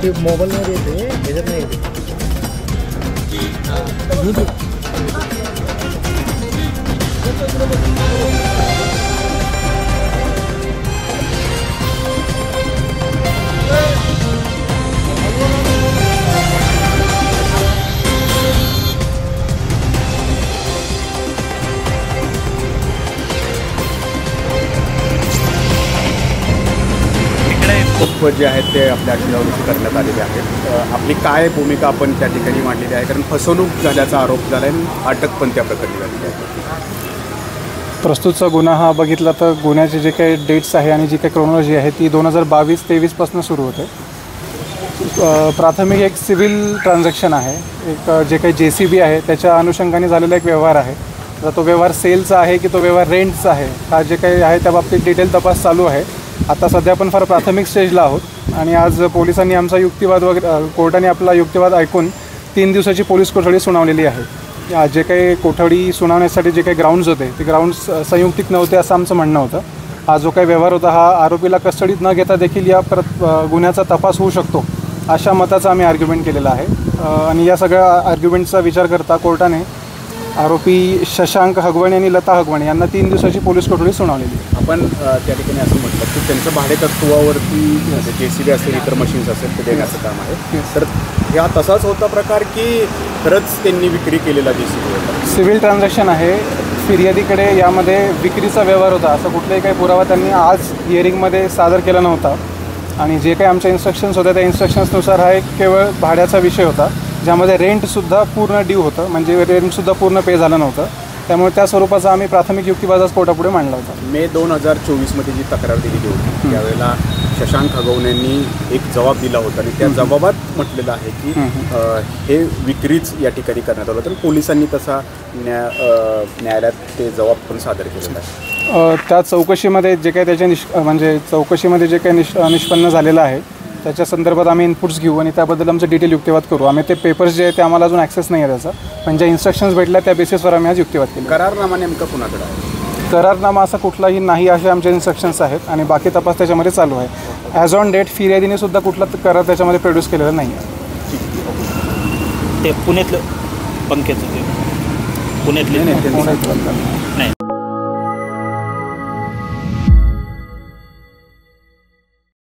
ते मोबाईलमध्ये येते ह्याच्यात नाही येते. खूप जे आहेत ते आपल्या आठवड्यावरती करण्यात आलेले आहेत. आपली काय भूमिका आपण त्या ठिकाणी मांडलेली आहे, कारण फसवणूक झाल्याचा आरोप झाला आहे, अटक पण त्या प्रकरणी झालेली आहे. प्रस्तुतचा गुन्हा हा बघितला तर गुन्ह्याचे जे काही डेट्स आहे आणि जी काही क्रोनॉलॉजी आहे ती 2022-23 पासून सुरू होते. प्राथमिक एक सिव्हिल ट्रान्झॅक्शन आहे, एक जे काही JCB आहे त्याच्या अनुषंगाने झालेला एक व्यवहार आहे. तर तो व्यवहार सेलचा आहे की तो व्यवहार रेंटचा आहे, हा जे काही आहे त्या बाबतीत डिटेल तपास चालू आहे. आता सध्या आपण फार प्राथमिक स्टेजला आहोत आणि आज पोलिसांनी आमचा युक्तिवाद वगैरे कोर्टाने आपला युक्तिवाद ऐकून 3 दिवसाची पोलीस कोठडी सुनावलेली आहे. जे काही कोठडी सुनावण्यासाठी जे काही ग्राउंड्स होते ते ग्राउंड्स संयुक्तिक नव्हते असं आमचं म्हणणं होतं. हा जो काही व्यवहार होता हा आरोपीला कस्टडीत न घेता देखील या गुन्ह्याचा तपास होऊ शकतो अशा मताचा आम्ही आर्ग्युमेंट केलेला आहे. आणि या सगळ्या आर्ग्युमेंटचा विचार करता कोर्टाने आरोपी शशांक हगवणे आणि लता हगवणे यांना 3 दिवसाची पोलीस कोठडी सुनावलेली. आपण त्या ठिकाणी असं म्हटलं की त्यांचं भाडेतत्वावरती JCB असेल इतर मशीन्स असेल ते देण्याचं काम आहे. तर ह्या तसाच होता प्रकार की खरंच त्यांनी विक्री केलेला JCB होता? सिव्हिल ट्रान्झॅक्शन आहे. फिर्यादीकडे यामध्ये विक्रीचा व्यवहार होता असं कुठलाही काही पुरावा त्यांनी आज हिअरिंगमध्ये सादर केला नव्हता. आणि जे काही आमच्या इन्स्ट्रक्शन्स होत्या त्या इन्स्ट्रक्शन्सनुसार हा एक केवळ भाड्याचा विषय होता, ज्यामध्ये रेंटसुद्धा पूर्ण ड्यू होतं, म्हणजे रेंटसुद्धा पूर्ण पे झालं नव्हतं. त्यामुळे त्या स्वरूपाचा आम्ही प्राथमिक युक्तिवाद कोर्टापुढे मांडला होता. मे 2024मध्ये जी तक्रार दिलेली होती त्यावेळेला शशांक हगवणेंनी एक जबाब दिला होता आणि त्या जबाबात म्हटलेलं आहे की हे विक्रीच या ठिकाणी करण्यात आलं. तर पोलिसांनी तसा न्यायालयात ते जबाब पण सादर केलेला आहे. त्या चौकशीमध्ये जे काही त्याच्या म्हणजे चौकशीमध्ये जे काही निष्पन्न झालेलं आहे त्याच्या संदर्भात आम्ही इनपुट्स घेऊ आणि त्याबद्दल आमचं डिटेल युक्तिवाद करू. आम्ही ते पेपर्स जे आहे ते आम्हाला अजून ॲक्सेस नाही आहे त्याचा, पण ज्या इन्स्ट्रक्शन्स भेटल्या त्या बेसिसवर आम्ही आज युक्तिवाद केला. करारनामा नेमका कुणाकडे आहे? करारनामा असा कुठलाही नाही असे आमचे इन्स्ट्रक्शन्स आहेत आणि बाकी तपास त्याच्यामध्ये चालू आहे. ॲज ऑन डेट फिर्यादीने सुद्धा कुठला करार त्याच्यामध्ये प्रोड्यूस केलेला नाही आहे. ते पुण्यातलं पंख्याचं ते पुण्यातले नाही